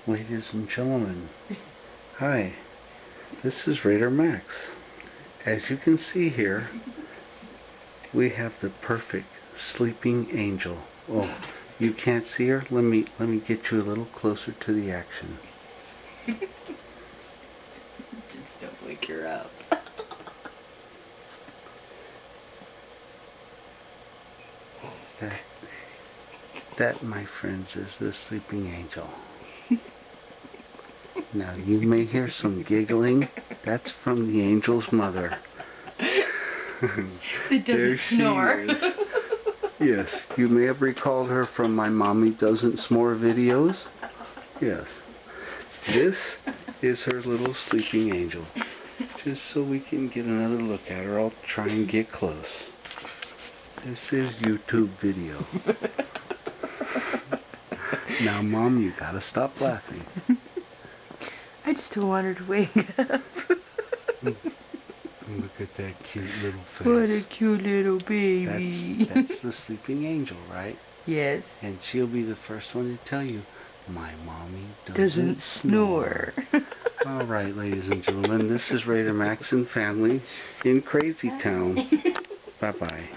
Ladies and gentlemen, hi, this is Raider Max. As you can see here, we have the perfect sleeping angel. Oh, you can't see her? Let me get you a little closer to the action. Just don't wake her up. That, my friends, is the sleeping angel. Now, you may hear some giggling. That's from the angel's mother. There she snore. is. Yes, you may have recalled her from my Mommy Doesn't Snore videos. Yes. This is her little sleeping angel. Just so we can get another look at her, I'll try and get close. This is YouTube video. Now, Mom, you gotta stop laughing. I just don't want her to wake up. Look at that cute little face. What a cute little baby. That's the sleeping angel, right? Yes. And she'll be the first one to tell you, my Mommy doesn't snore. All right, ladies and gentlemen, this is Raider Max and family in Crazy Town. Bye-bye.